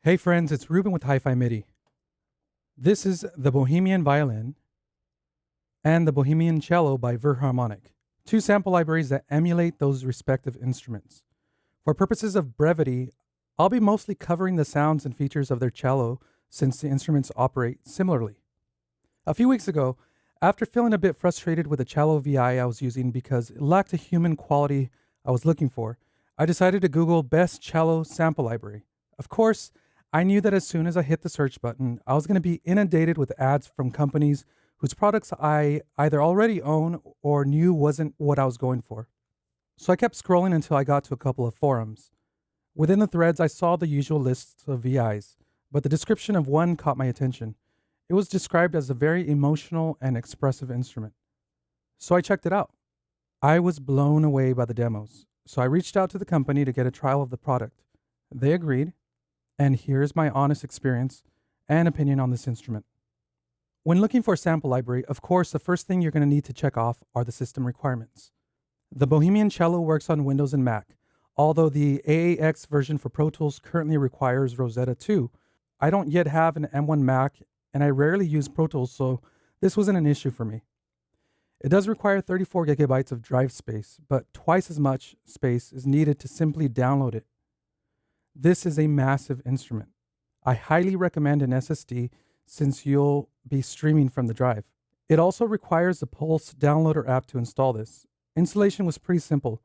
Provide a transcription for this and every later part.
Hey friends, it's Ruben with Hi-Fi MIDI. This is the Bohemian Violin and the Bohemian Cello by Virharmonic, two sample libraries that emulate those respective instruments. For purposes of brevity, I'll be mostly covering the sounds and features of their cello since the instruments operate similarly. A few weeks ago, after feeling a bit frustrated with the cello VI I was using because it lacked the human quality I was looking for, I decided to Google best cello sample library. Of course, I knew that as soon as I hit the search button, I was going to be inundated with ads from companies whose products I either already own or knew wasn't what I was going for. So I kept scrolling until I got to a couple of forums. Within the threads, I saw the usual lists of VIs, but the description of one caught my attention. It was described as a very emotional and expressive instrument. So I checked it out. I was blown away by the demos, so I reached out to the company to get a trial of the product. They agreed. And here's my honest experience and opinion on this instrument. When looking for a sample library, of course, the first thing you're going to need to check off are the system requirements. The Bohemian Cello works on Windows and Mac, although the AAX version for Pro Tools currently requires Rosetta 2. I don't yet have an M1 Mac, and I rarely use Pro Tools, so this wasn't an issue for me. It does require 34 gigabytes of drive space, but twice as much space is needed to simply download it. This is a massive instrument. I highly recommend an SSD since you'll be streaming from the drive. It also requires the Pulse downloader app to install this. Installation was pretty simple.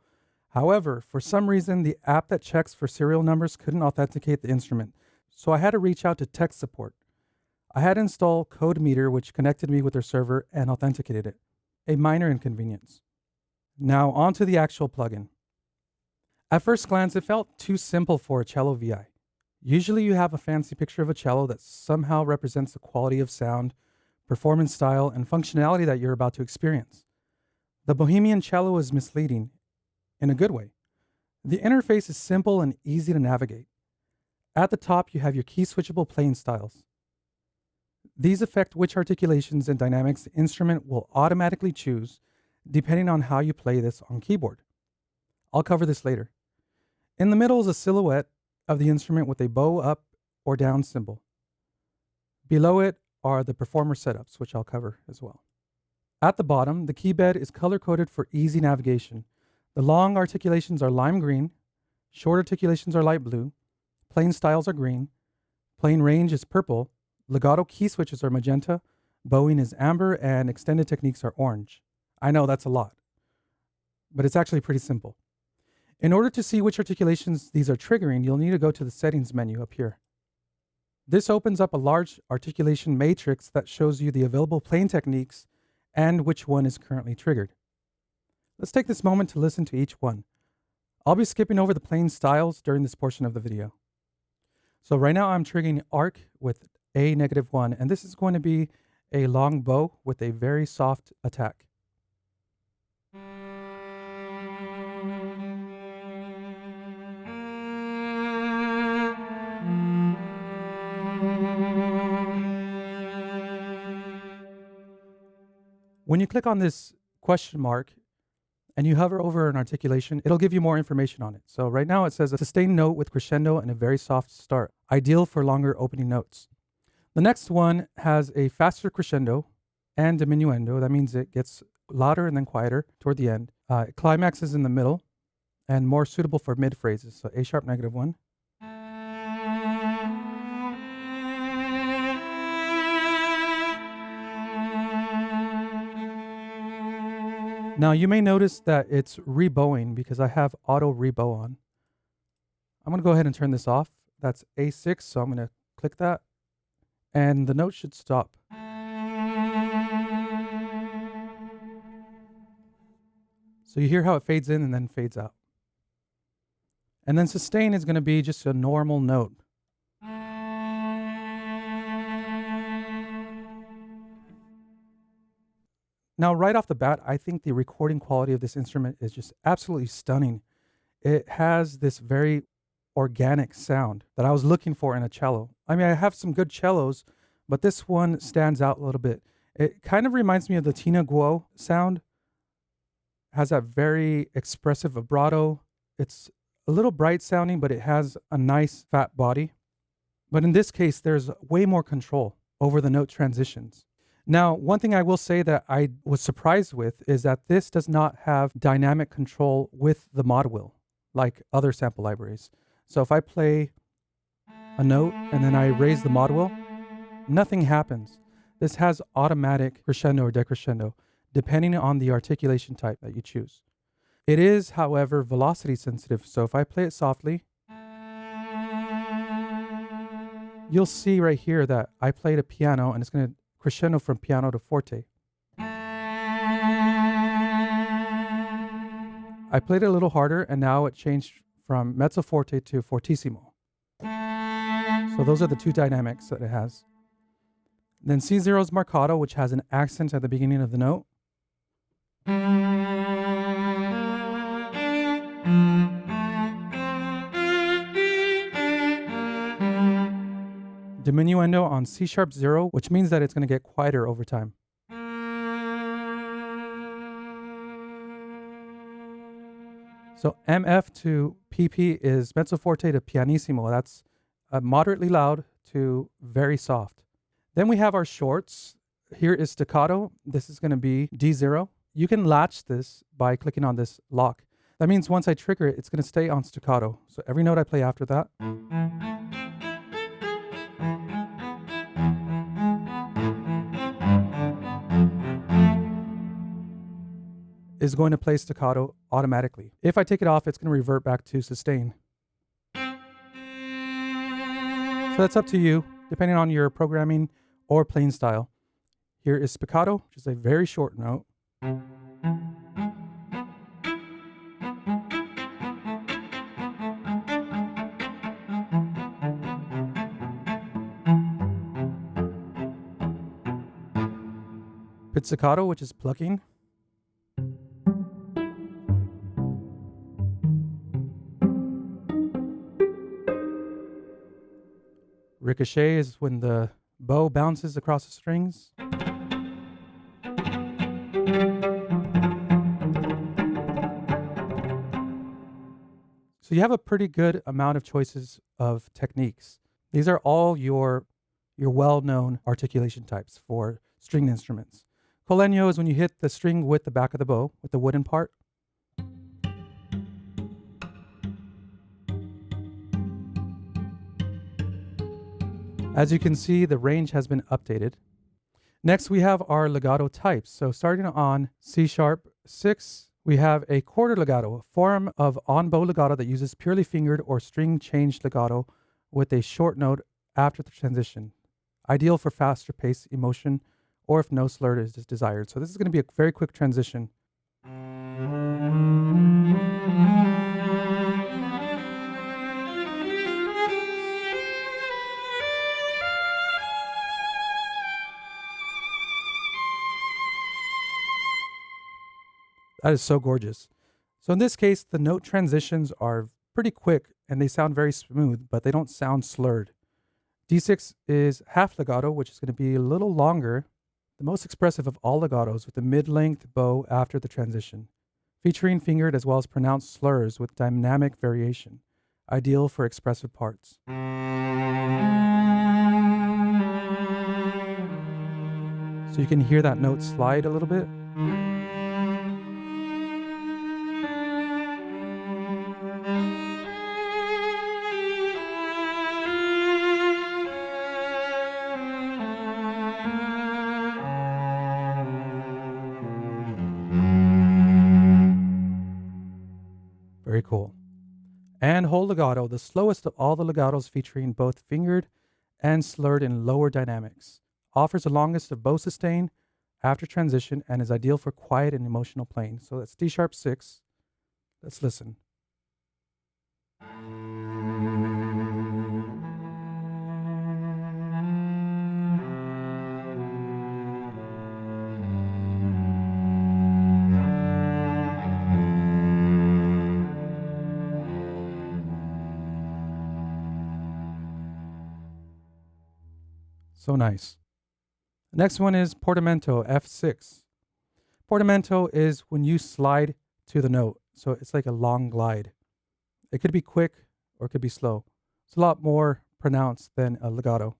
However, for some reason, the app that checks for serial numbers couldn't authenticate the instrument, so I had to reach out to tech support. I had to install CodeMeter, which connected me with their server and authenticated it. A minor inconvenience. Now onto the actual plugin. At first glance, it felt too simple for a cello VI. Usually you have a fancy picture of a cello that somehow represents the quality of sound, performance style, and functionality that you're about to experience. The Bohemian Cello is misleading, in a good way. The interface is simple and easy to navigate. At the top, you have your key switchable playing styles. These affect which articulations and dynamics the instrument will automatically choose, depending on how you play this on keyboard. I'll cover this later. In the middle is a silhouette of the instrument with a bow up or down symbol. Below it are the performer setups, which I'll cover as well. At the bottom, the key bed is color-coded for easy navigation. The long articulations are lime green, short articulations are light blue, playing styles are green, playing range is purple, legato key switches are magenta, bowing is amber, and extended techniques are orange. I know that's a lot, but it's actually pretty simple. In order to see which articulations these are triggering, you'll need to go to the settings menu up here. This opens up a large articulation matrix that shows you the available playing techniques and which one is currently triggered. Let's take this moment to listen to each one. I'll be skipping over the playing styles during this portion of the video. So right now I'm triggering arc with A-1, and this is going to be a long bow with a very soft attack. When you click on this question mark and you hover over an articulation, it'll give you more information on it. So right now it says a sustained note with crescendo and a very soft start, ideal for longer opening notes. The next one has a faster crescendo and diminuendo. That means it gets louder and then quieter toward the end. It climaxes in the middle and more suitable for mid phrases. So A sharp -1. Now you may notice that it's rebowing because I have auto rebow on. I'm going to go ahead and turn this off. That's A6, so I'm going to click that and the note should stop. So you hear how it fades in and then fades out. And then sustain is going to be just a normal note. Now, right off the bat, I think the recording quality of this instrument is just absolutely stunning. It has this very organic sound that I was looking for in a cello. I mean, I have some good cellos, but this one stands out a little bit. It kind of reminds me of the Tina Guo sound. It has that very expressive vibrato. It's a little bright sounding, but it has a nice fat body. But in this case, there's way more control over the note transitions. Now, one thing I will say that I was surprised with is that this does not have dynamic control with the mod wheel like other sample libraries. So if I play a note and then I raise the mod wheel, nothing happens. This has automatic crescendo or decrescendo depending on the articulation type that you choose. It is, however, velocity sensitive. So if I play it softly, you'll see right here that I played a piano and it's going to crescendo from piano to forte. I played it a little harder and now it changed from mezzo forte to fortissimo. So those are the two dynamics that it has. Then C0 is marcato, which has an accent at the beginning of the note. Diminuendo on C sharp 0, which means that it's going to get quieter over time. So MF to PP is mezzo forte to pianissimo. That's moderately loud to very soft. Then we have our shorts. Here is staccato. This is going to be D0. You can latch this by clicking on this lock. That means once I trigger it, it's going to stay on staccato. So every note I play after that is going to play staccato automatically. If I take it off, it's going to revert back to sustain. So that's up to you, depending on your programming or playing style. Here is spiccato, which is a very short note. Pizzicato, which is plucking. Ricochet is when the bow bounces across the strings. So you have a pretty good amount of choices of techniques. These are all your well-known articulation types for stringed instruments. Colegno is when you hit the string with the back of the bow, with the wooden part. As you can see, the range has been updated. Next, we have our legato types. So starting on C sharp 6, we have a quarter legato, a form of on-bow legato that uses purely fingered or string-changed legato with a short note after the transition, ideal for faster pace emotion or if no slur is desired. So this is going to be a very quick transition. That is so gorgeous. So in this case, the note transitions are pretty quick and they sound very smooth, but they don't sound slurred. D6 is half legato, which is going to be a little longer, the most expressive of all legatos with a mid-length bow after the transition, featuring fingered as well as pronounced slurs with dynamic variation, ideal for expressive parts. So you can hear that note slide a little bit. Very cool. And whole legato, the slowest of all the legatos featuring both fingered and slurred in lower dynamics. Offers the longest of bow sustain after transition and is ideal for quiet and emotional playing. So that's D sharp 6. Let's listen. So nice. The next one is portamento, F6. Portamento is when you slide to the note. So it's like a long glide. It could be quick or it could be slow. It's a lot more pronounced than a legato.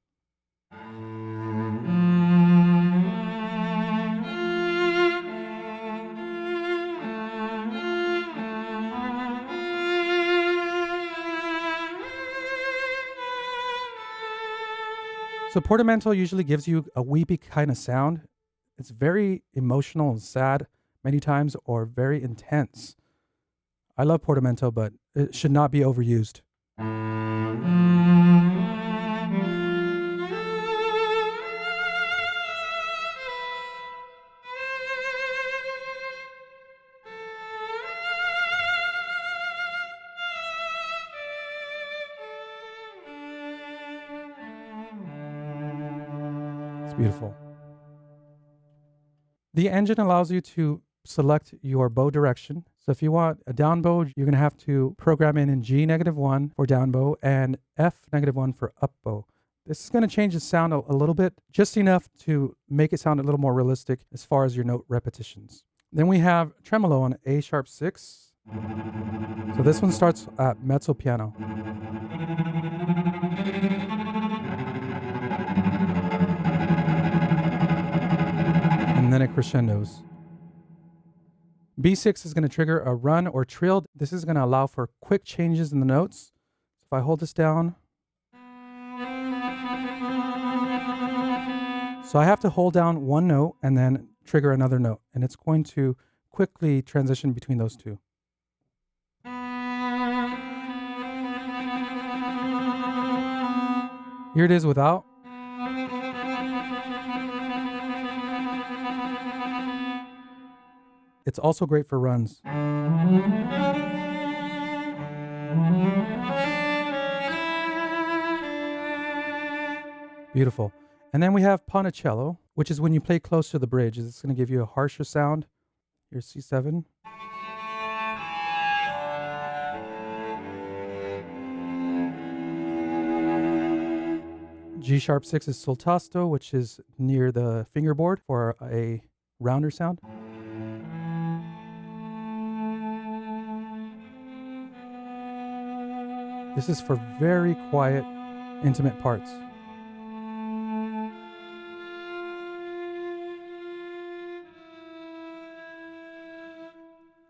So portamento usually gives you a weepy kind of sound. It's very emotional and sad many times, or very intense. I love portamento, but it should not be overused. It's beautiful. The engine allows you to select your bow direction. So if you want a down bow, you're going to have to program in G-1 for down bow and F-1 for up bow. This is going to change the sound a little bit, just enough to make it sound a little more realistic as far as your note repetitions. Then we have tremolo on A#6. So this one starts at mezzo piano. And then it crescendos. B6 is going to trigger a run or trill. This is going to allow for quick changes in the notes. If I hold this down, so I have to hold down one note and then trigger another note, and it's going to quickly transition between those two. Here it is without. It's also great for runs. Beautiful. And then we have Ponticello, which is when you play close to the bridge. It's going to give you a harsher sound. Here's C7. G#6 is sul tasto, which is near the fingerboard for a rounder sound. This is for very quiet, intimate parts.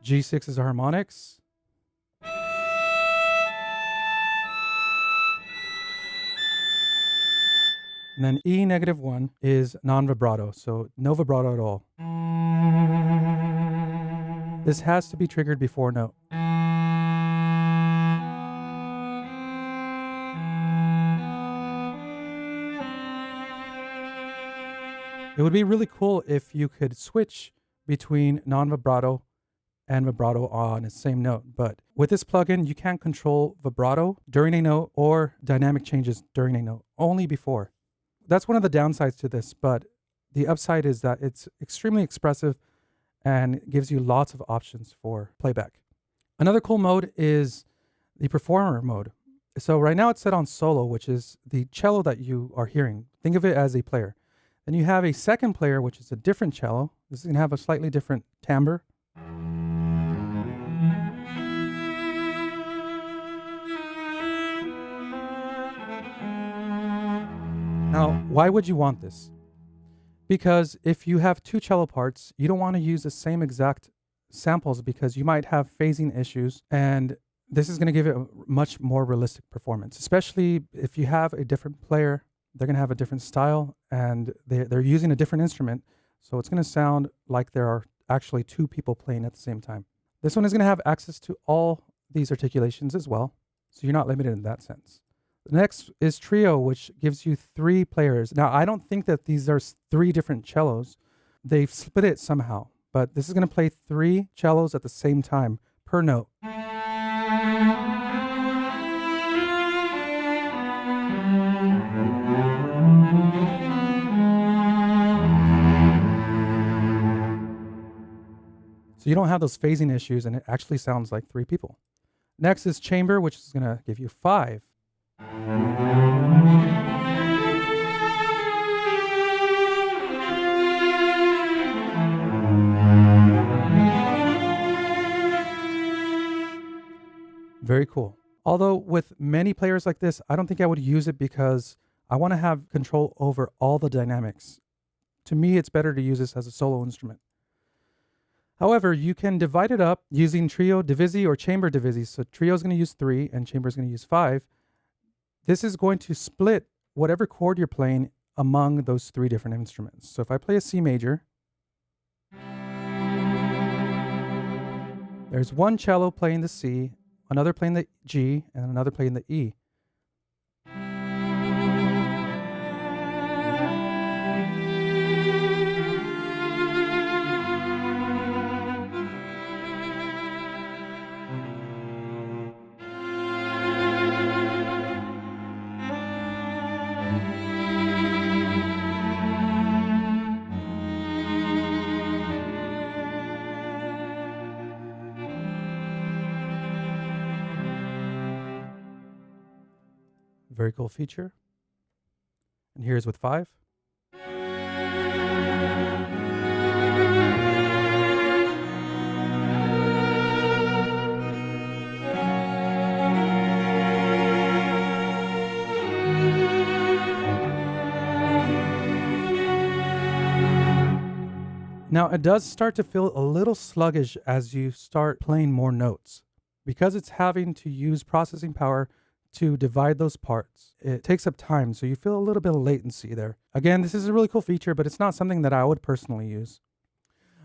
G6 is harmonics. And then E-1 is non-vibrato, so no vibrato at all. This has to be triggered before note. It would be really cool if you could switch between non-vibrato and vibrato on the same note. But with this plugin, you can't control vibrato during a note or dynamic changes during a note, only before. That's one of the downsides to this, but the upside is that it's extremely expressive and gives you lots of options for playback. Another cool mode is the performer mode. So right now it's set on solo, which is the cello that you are hearing. Think of it as a player. Then you have a second player, which is a different cello. This is going to have a slightly different timbre. Now, why would you want this? Because if you have two cello parts, you don't want to use the same exact samples because you might have phasing issues, and this is going to give it a much more realistic performance, especially if you have a different player. They're going to have a different style, and they're using a different instrument, so it's going to sound like there are actually two people playing at the same time. This one is going to have access to all these articulations as well, so you're not limited in that sense. The next is trio, which gives you 3 players. Now, I don't think that these are 3 different cellos. They've split it somehow, but this is going to play 3 cellos at the same time per note. So you don't have those phasing issues, and it actually sounds like 3 people. Next is chamber, which is going to give you 5. Very cool. Although with many players like this, I don't think I would use it because I want to have control over all the dynamics. To me, it's better to use this as a solo instrument. However, you can divide it up using trio divisi or chamber divisi. So trio is going to use 3 and chamber is going to use 5. This is going to split whatever chord you're playing among those 3 different instruments. So if I play a C major, there's one cello playing the C, another playing the G, and another playing the E. Very cool feature. And here's with 5. Now it does start to feel a little sluggish as you start playing more notes. Because it's having to use processing power to divide those parts, it takes up time, so you feel a little bit of latency there. Again, this is a really cool feature, but it's not something that I would personally use.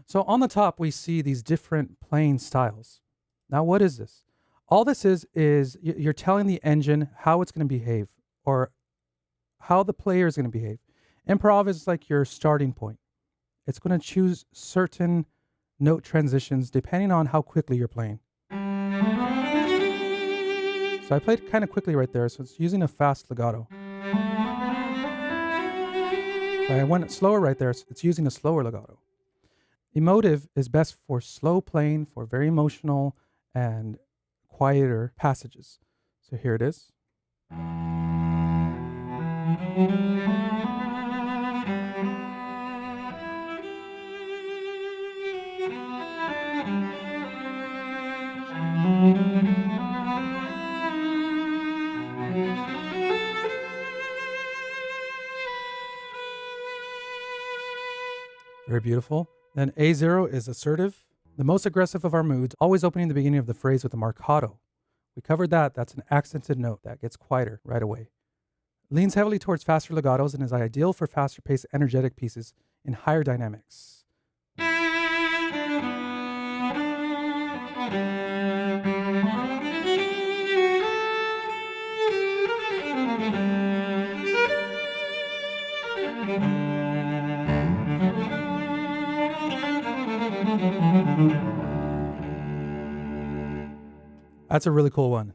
So on the top, we see these different playing styles. Now, what is this? All this is you're telling the engine how it's going to behave, or how the player is going to behave. Improv is like your starting point. It's going to choose certain note transitions depending on how quickly you're playing. So I played kind of quickly right there, so it's using a fast legato. I went slower right there, so it's using a slower legato. Emotive is best for slow playing, for very emotional and quieter passages. So here it is. Very beautiful. Then A0 is assertive. The most aggressive of our moods, always opening the beginning of the phrase with a marcato. We covered that. That's an accented note that gets quieter right away. Leans heavily towards faster legatos and is ideal for faster paced energetic pieces in higher dynamics. That's a really cool one.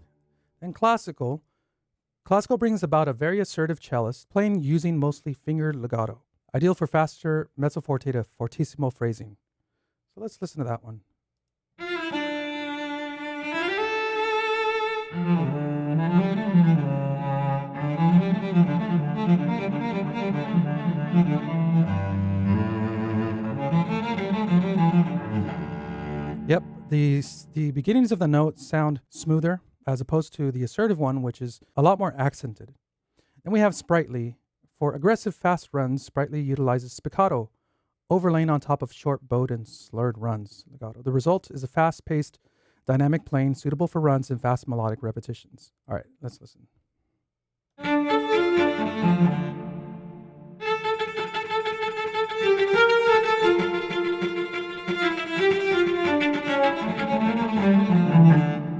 And classical brings about a very assertive cellist playing using mostly fingered legato, ideal for faster mezzo forte to fortissimo phrasing. So let's listen to that one. Yep, the beginnings of the notes sound smoother as opposed to the assertive one, which is a lot more accented. Then we have Sprightly. For aggressive fast runs, Sprightly utilizes spiccato, overlaying on top of short bowed and slurred runs. Legato. The result is a fast-paced, dynamic playing suitable for runs and fast melodic repetitions. All right, let's listen.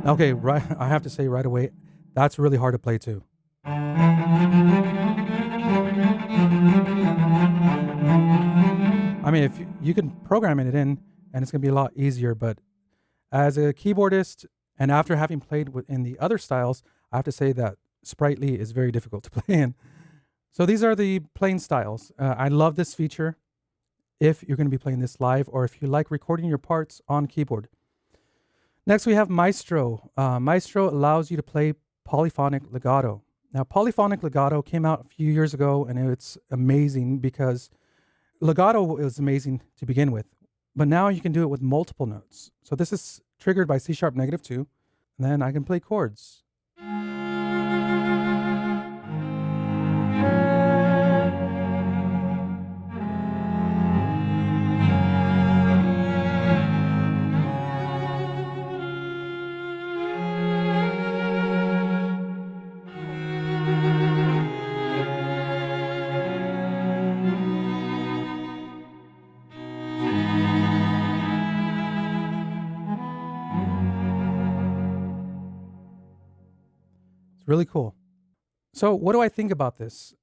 Okay, right. I have to say right away, that's really hard to play too. I mean, if you can program it in, and it's going to be a lot easier, but as a keyboardist, and after having played in the other styles, I have to say that Sprightly is very difficult to play in. So these are the playing styles. I love this feature if you're going to be playing this live, or if you like recording your parts on keyboard. Next, we have Maestro. Maestro allows you to play polyphonic legato. Now, polyphonic legato came out a few years ago, and it's amazing because legato was amazing to begin with, but now you can do it with multiple notes. So this is triggered by C# -2, and then I can play chords. It's really cool. So what do I think about this?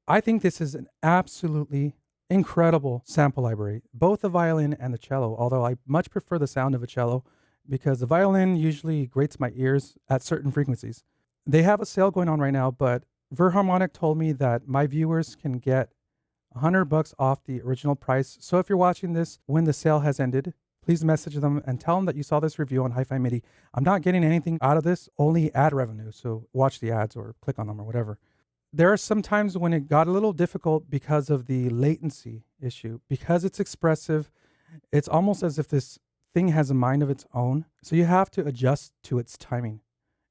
I think this is an absolutely incredible sample library, both the violin and the cello, although I much prefer the sound of a cello because the violin usually grates my ears at certain frequencies. They have a sale going on right now, but Virharmonic told me that my viewers can get $100 off the original price. So if you're watching this when the sale has ended, please message them and tell them that you saw this review on Hi-Fi MIDI. I'm not getting anything out of this, only ad revenue. So watch the ads or click on them or whatever. There are some times when it got a little difficult because of the latency issue. Because it's expressive, it's almost as if this thing has a mind of its own. So you have to adjust to its timing.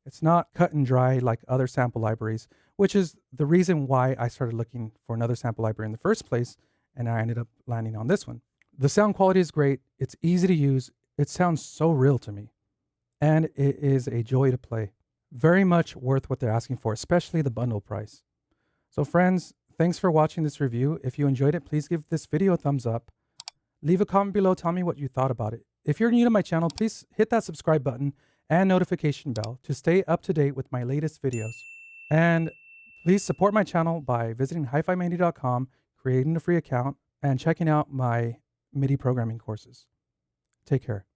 It's not cut and dry like other sample libraries, which is the reason why I started looking for another sample library in the first place, and I ended up landing on this one. The sound quality is great. It's easy to use. It sounds so real to me, and it is a joy to play. Very much worth what they're asking for, especially the bundle price. So friends, thanks for watching this review. If you enjoyed it, please give this video a thumbs up. Leave a comment below, tell me what you thought about it. If you're new to my channel, please hit that subscribe button and notification bell to stay up to date with my latest videos. And please support my channel by visiting hifimidi.com, creating a free account, and checking out my MIDI programming courses. Take care.